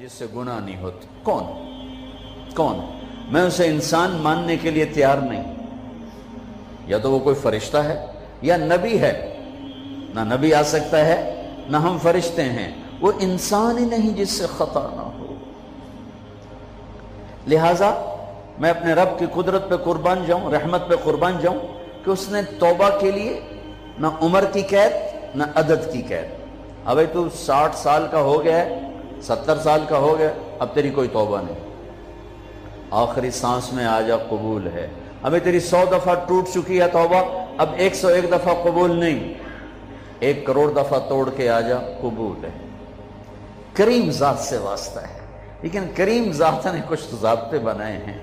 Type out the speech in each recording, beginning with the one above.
جس سے گناہ نہیں ہوتا؟ کون؟ میں اسے انسان ماننے کے لیے تیار نہیں. یا تو وہ کوئی فرشتہ ہے یا نبی ہے. نہ نبی آ سکتا ہے نہ ہم فرشتے ہیں. وہ انسان ہی نہیں جس سے خطا نہ ہو. لہذا میں اپنے رب کی قدرت پہ قربان جاؤں، رحمت پہ قربان جاؤں کہ اس نے توبہ کے لیے نہ عمر کی قید نہ عدد کی قید. اب تو 60 سال کا ہو گیا ہے، 70 سال کا ہو گیا، اب تیری کوئی توبہ نہیں. آخری سانس میں آ جا، قبول ہے. ابھی تیری 100 دفعہ ٹوٹ چکی ہے توبہ، اب 101 دفعہ قبول نہیں، 1 کروڑ دفعہ توڑ کے آ جا، قبول ہے. کریم ذات سے واسطہ ہے. لیکن کریم ذات نے کچھ ضابطے بنائے ہیں،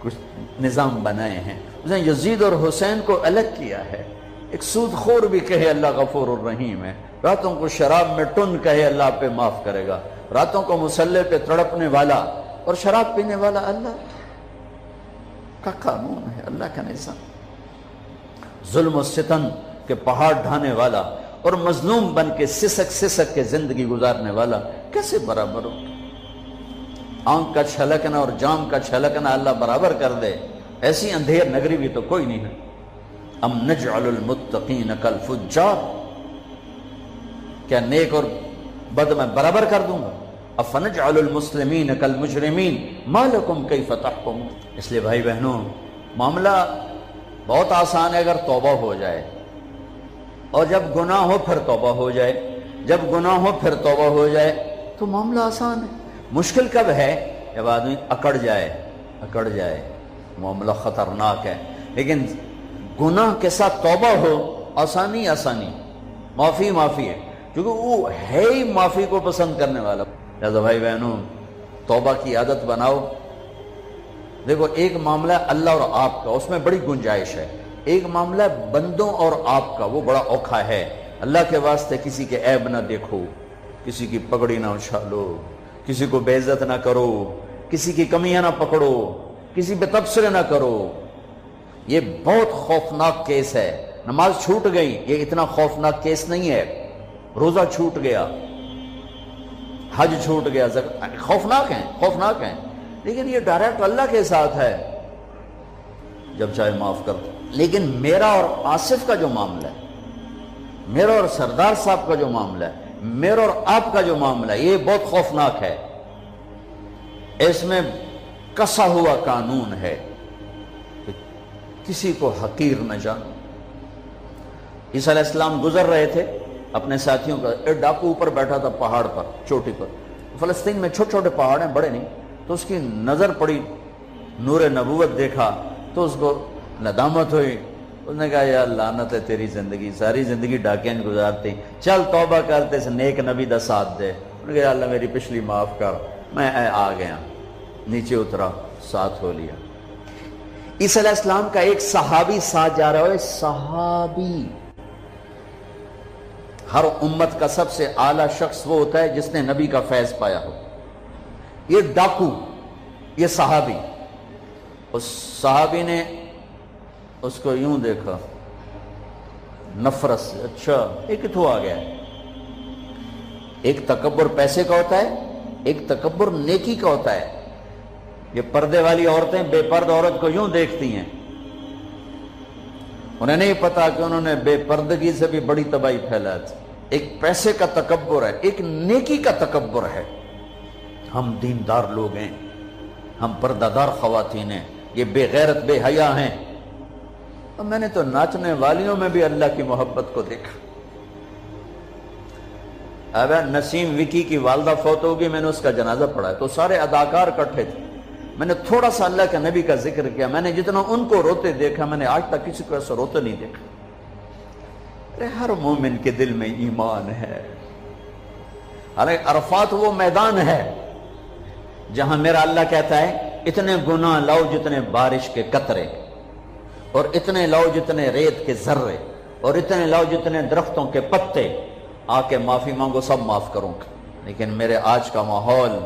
کچھ نظام بنائے ہیں. اس نے یزید اور حسین کو الگ کیا ہے. ایک سود خور بھی کہے اللہ غفور الرحیم ہے، راتوں کو شراب میں ٹن کہے اللہ پہ معاف کرے گا، راتوں کو مصلے پہ تڑپنے والا اور شراب پینے والا اللہ کا قانون ہے، اللہ کا نظام. ظلم و ستم کے پہاڑ ڈھانے والا اور مظلوم بن کے سسک کے زندگی گزارنے والا کیسے برابر ہو؟ آنکھ کا چھلکنا اور جام کا چھلکنا اللہ برابر کر دے، ایسی اندھیر نگری بھی تو کوئی نہیں ہے. ام نجعل المتقین کالفجار، کیا نیک اور بد میں برابر کر دوں گا؟ افنجعل المسلمین کالمجرمین ما لکم کیف تحکمون. اس لیے بھائی بہنوں، معاملہ بہت آسان ہے اگر توبہ ہو جائے، اور جب گناہ ہو پھر توبہ ہو جائے. جب گناہ ہو پھر توبہ ہو جائے تو معاملہ آسان ہے. مشکل کب ہے؟ جب آدمی اکڑ جائے، معاملہ خطرناک ہے. لیکن گناہ کے ساتھ توبہ ہو، آسانی معافی ہے، کیونکہ وہ ہے ہی معافی کو پسند کرنے والا. لہذا بھائی بہنوں، توبہ کی عادت بناؤ. دیکھو، ایک معاملہ ہے اللہ اور آپ کا، اس میں بڑی گنجائش ہے. ایک معاملہ ہے بندوں اور آپ کا، وہ بڑا اوکھا ہے. اللہ کے واسطے کسی کے عیب نہ دیکھو، کسی کی پگڑی نہ اچھالو، کسی کو بے عزت نہ کرو، کسی کی کمیاں نہ پکڑو، کسی پہ تبصرے نہ کرو. یہ بہت خوفناک کیس ہے. نماز چھوٹ گئی، یہ اتنا خوفناک کیس نہیں ہے. روزہ چھوٹ گیا، حج چھوٹ گیا، خوفناک ہیں. لیکن یہ ڈائریکٹ اللہ کے ساتھ ہے، جب چاہے معاف کر دو. لیکن میرا اور آصف کا جو معاملہ ہے، میرا اور سردار صاحب کا جو معاملہ ہے، میرا اور آپ کا جو معاملہ ہے، یہ بہت خوفناک ہے. اس میں کسا ہوا قانون ہے کہ کسی کو حقیر نہ جانو. عیسیٰ علیہ السلام گزر رہے تھے اپنے ساتھیوں کا، ایک ڈاکو اوپر بیٹھا تھا پہاڑ پر، چوٹی پر. فلسطین میں چھوٹے چھوٹے پہاڑ ہیں، بڑے نہیں. تو اس کی نظر پڑی، نور نبوت دیکھا تو اس کو ندامت ہوئی. اس نے کہا یا لعنت ہے تیری زندگی، ساری زندگی ڈاکیاں گزارتی، چل توبہ کرتے سے نیک نبی دا ساتھ دے. انہوں نے کہا اللہ میری پچھلی معاف کر. میں آ گیا، نیچے اترا، ساتھ ہو لیا. عیسیٰ علیہ السلام کا ایک صحابی ساتھ جا رہا ہے. صحابی، ہر امت کا سب سے اعلیٰ شخص وہ ہوتا ہے جس نے نبی کا فیض پایا ہو. یہ ڈاکو، یہ صحابی. اس صحابی نے اس کو یوں دیکھا نفرت سے، اچھا یہ کتوں آ گیا. ایک تکبر پیسے کا ہوتا ہے، ایک تکبر نیکی کا ہوتا ہے. یہ پردے والی عورتیں بے پرد عورت کو یوں دیکھتی ہیں، انہیں نہیں پتا کہ انہوں نے بے پردگی سے بھی بڑی تباہی پھیلا تھی. ایک پیسے کا تکبر ہے، ایک نیکی کا تکبر ہے. ہم دیندار لوگ ہیں، ہم پردہ دار خواتین ہیں، یہ بے غیرت بے حیا ہیں. اور میں نے تو ناچنے والیوں میں بھی اللہ کی محبت کو دیکھا. اب نسیم وکی کی والدہ فوت ہوگی، میں نے اس کا جنازہ پڑھا تو سارے اداکار اکٹھے تھے. میں نے تھوڑا سا اللہ کے نبی کا ذکر کیا. میں نے جتنا ان کو روتے دیکھا، میں نے آج تک کسی کو ایسا روتے نہیں دیکھا. ہر مومن کے دل میں ایمان ہے. حالانکہ عرفات وہ میدان ہے جہاں میرا اللہ کہتا ہے اتنے گناہ لاؤ جتنے بارش کے قطرے، اور اتنے لاؤ جتنے ریت کے ذرے، اور اتنے لاؤ جتنے درختوں کے پتے، آ کے معافی مانگو، سب معاف کروں گا. لیکن میرے آج کا ماحول،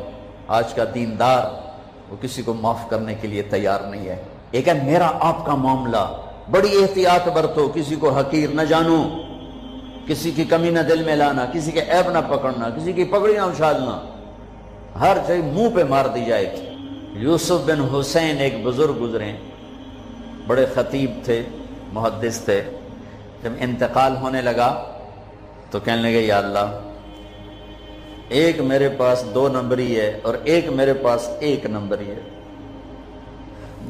آج کا دیندار، وہ کسی کو معاف کرنے کے لیے تیار نہیں ہے. ایک ہے میرا آپ کا معاملہ، بڑی احتیاط برتو، کسی کو حقیر نہ جانو، کسی کی کمی نہ دل میں لانا، کسی کے عیب نہ پکڑنا، کسی کی پگڑی نہ اچھالنا. ہر جگہ منہ پہ مار دی جائے گی۔ یوسف بن حسین ایک بزرگ گزرے، بڑے خطیب تھے، محدث تھے۔ جب انتقال ہونے لگا تو کہنے لگے یا اللہ، ایک میرے پاس 2 نمبری ہے اور ایک میرے پاس 1 نمبری ہے۔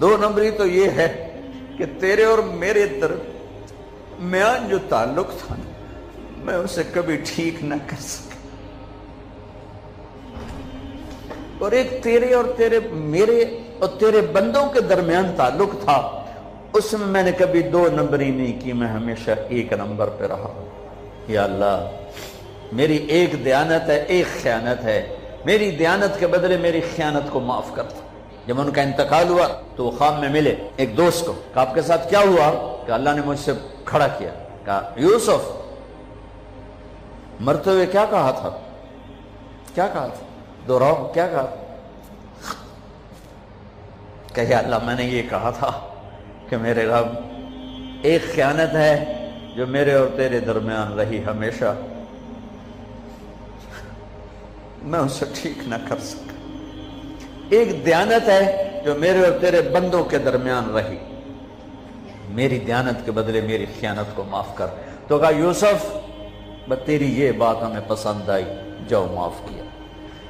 2 نمبری تو یہ ہے کہ تیرے اور میرے درمیان جو تعلق تھا میں اسے کبھی ٹھیک نہ کر سکا، اور ایک تیرے اور میرے اور تیرے بندوں کے درمیان تعلق تھا، اس میں نے کبھی 2 نمبری نہیں کی، میں ہمیشہ 1 نمبر پہ رہا۔ یا اللہ، میری ایک دیانت ہے، ایک خیانت ہے، میری دیانت کے بدلے میری خیانت کو معاف کر دو۔ جب ان کا انتقال ہوا تو وہ خواب میں ملے ایک دوست کو، کہا آپ کے ساتھ کیا ہوا؟ کہ اللہ نے مجھ سے کھڑا کیا، کہا یوسف مرتے ہوئے کیا کہا تھا؟ کیا کہا تھا؟ دوہراؤ، کیا کہا؟ کہ یا اللہ، میں نے یہ کہا تھا کہ میرے رب، ایک خیانت ہے جو میرے اور تیرے درمیان رہی ہمیشہ، میں اسے ٹھیک نہ کر سکا، ایک دیانت ہے جو میرے اور تیرے بندوں کے درمیان رہی، میری دیانت کے بدلے میری خیانت کو معاف کر۔ تو کہا یوسف، بس تیری یہ بات ہمیں پسند آئی، جاؤ معاف کیا۔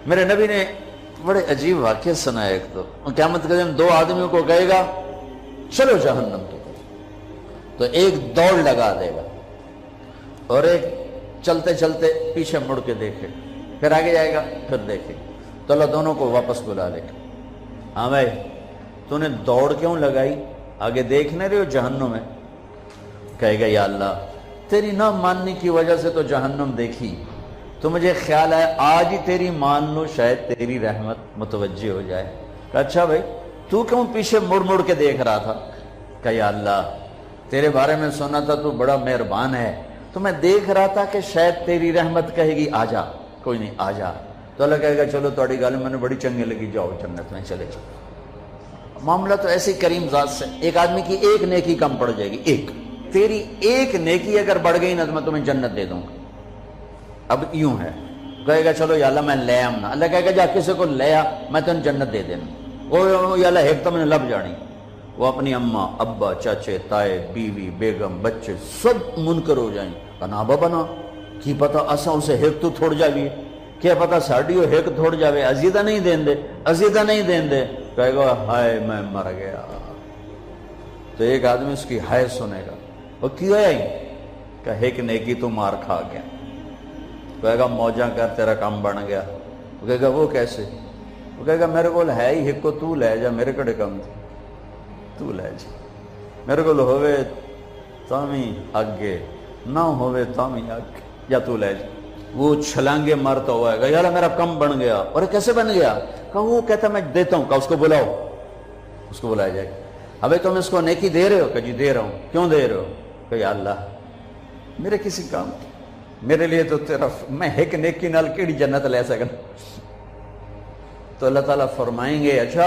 میرے نبی نے بڑے عجیب واقعہ سنا ہے۔ ایک تو قیامت کے دن 2 آدمیوں کو کہے گا چلو جہنم کی طرف، تو ایک دوڑ لگا دے گا اور ایک چلتے چلتے پیچھے مڑ کے دیکھے، پھر آگے جائے گا، پھر دیکھے، تو اللہ دونوں کو واپس بلا لے گا۔ ہاں بھائی، تو نے دوڑ کیوں لگائی؟ آگے دیکھنے رہے ہو جہنم ہے؟ کہے گا یا اللہ، تیری نہ ماننے کی وجہ سے تو جہنم دیکھی، تو مجھے خیال ہے آج ہی تیری مان لو، شاید تیری رحمت متوجہ ہو جائے۔ کہا اچھا بھائی، تو کیوں پیچھے مڑ مڑ کے دیکھ رہا تھا؟ کہ یا اللہ، تیرے بارے میں سنا تھا تو بڑا مہربان ہے، تو میں دیکھ رہا تھا کہ شاید تیری رحمت کہے گی آ جا۔ کوئی نہیں، آ جا۔ تو اللہ کہے گا چلو تھوڑی گل میں نے بڑی چنگی لگی، جاؤ جنت میں چلے جاؤ۔ معاملہ تو ایسی کریم ذات سے، ایک آدمی کی ایک نیکی کم پڑ جائے گی، ایک تیری ایک نیکی اگر بڑھ گئی نا تو میں تمہیں جنت دے دوں گا۔ اب یوں ہے، کہے گا چلو یا اللہ میں لے آم نا، اللہ کہے گا جا کسی کو لے آ، میں تمہیں جنت دے دینا۔ وہ یا اللہ ایک تو میں نے لب جانی، وہ اپنی اماں ابا چاچے تائے بیوی بیگم بچے سب منکر ہو جائیں، کہنا بابا نا کی پتا اساں اسے ہیک تو تھوڑ جاوی، کیا پتا ساڑیو ہیک تھوڑ جاوے، عزیدہ نہیں دین دے، عزیدہ نہیں دین دے۔ کہے گا ہائے میں مر گیا۔ تو ایک آدمی اس کی ہائے سنے گا، وہ کیوں ہے؟ کہ ہیک نیکی تو مار کھا گیا۔ کہے گا موجاں کر تیرا کام بن گیا۔ وہ کہے گا وہ کیسے؟ وہ کہے گا میرے کو ہے ہی ہیک کو، تو لے جا، میرے کڑے کم تھی، تو لے جا، میرے کو ہوئے تامی آگے نہ ہوئے تامی آگے، یا تو لے جا۔ وہ چھلانگے مارتا ہوا ہے، یار میرا کم بن گیا۔ اور کیسے بن گیا؟ کہ وہ کہتا میں دیتا ہوں، کہ اس کو بلاؤ، اس کو بلایا جائے گا۔ ابھی تم اس کو نیکی دے رہے ہو؟ کہ جی دے رہا ہوں۔ کیوں دے رہے ہو؟ کہ یا اللہ میرے کسی کام کی، میرے لیے تو تیرا میں ایک نیکی نال کیڑی جنت لے سکنا۔ تو اللہ تعالیٰ فرمائیں گے اچھا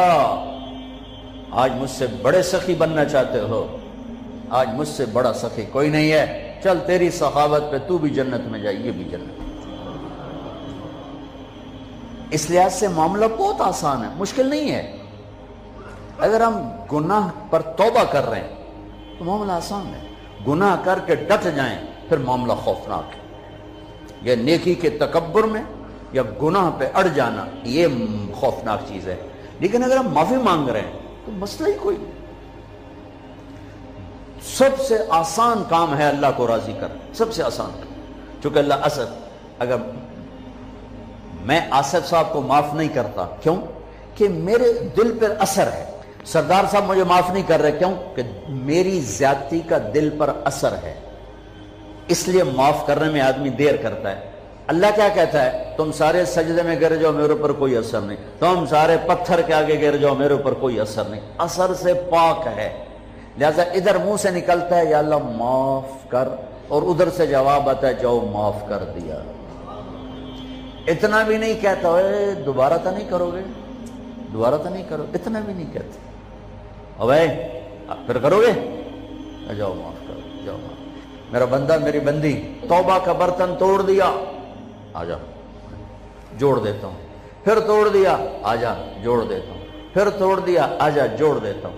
آج مجھ سے بڑے سخی بننا چاہتے ہو؟ آج مجھ سے بڑا سخی کوئی نہیں ہے، چل تیری سخاوت پہ تو بھی جنت میں جائے، یہ بھی جنت۔ اس لحاظ سے معاملہ بہت آسان ہے، مشکل نہیں ہے۔ اگر ہم گناہ پر توبہ کر رہے ہیں تو معاملہ آسان ہے، گناہ کر کے ڈٹ جائیں پھر معاملہ خوفناک ہے۔ یا نیکی کے تکبر میں یا گناہ پہ اڑ جانا یہ خوفناک چیز ہے۔ لیکن اگر ہم معافی مانگ رہے ہیں تو مسئلہ ہی کوئی نہیں۔ سب سے آسان کام ہے اللہ کو راضی کر، سب سے آسان کام۔ چونکہ اللہ اگر میں آصف صاحب کو معاف نہیں کرتا، کیوں؟ کہ میرے دل پر اثر ہے۔ سردار صاحب مجھے معاف نہیں کر رہے، کیوں؟ کہ میری زیادتی کا دل پر اثر ہے، اس لیے معاف کرنے میں آدمی دیر کرتا ہے۔ اللہ کیا کہتا ہے؟ تم سارے سجدے میں گر جاؤ، میرے اوپر کوئی اثر نہیں، تم سارے پتھر کے آگے گر جاؤ، میرے اوپر کوئی اثر نہیں، اثر سے پاک ہے۔ لہذا ادھر منہ سے نکلتا ہے یا اللہ معاف کر، اور ادھر سے جواب آتا ہے جاؤ معاف کر دیا۔ اتنا بھی نہیں کہتا اے دوبارہ تو نہیں کرو گے، دوبارہ تو نہیں کرو، اتنا بھی نہیں کہتے، اوے پھر کرو گے، جاؤ معاف کرو، جاؤ معاف۔ میرا بندہ میری بندی توبہ کا برتن توڑ دیا، آ جاؤ جوڑ دیتا ہوں۔ پھر توڑ دیا، آجا جوڑ دیتا ہوں، پھر توڑ دیا، آجا جوڑ دیتا ہوں،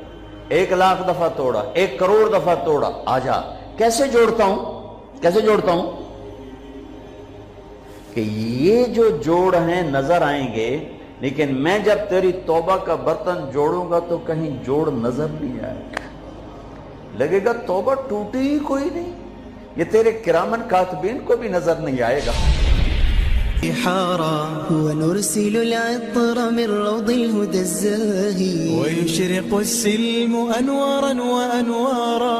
1,00,000 دفعہ توڑا، 1 کروڑ دفعہ توڑا، آجا کیسے جوڑتا ہوں؟ کیسے جوڑتا ہوں؟ کہ یہ جو جوڑ ہیں نظر آئیں گے، لیکن میں جب تیری توبہ کا برتن جوڑوں گا تو کہیں جوڑ نظر نہیں آئے گا، لگے گا توبہ ٹوٹی ہی کوئی نہیں، یہ تیرے کرامن کاتبین کو بھی نظر نہیں آئے گا۔ ونرسل العطر من روض الهدى الزاهي ويشرق السلم أنوارا وأنوارا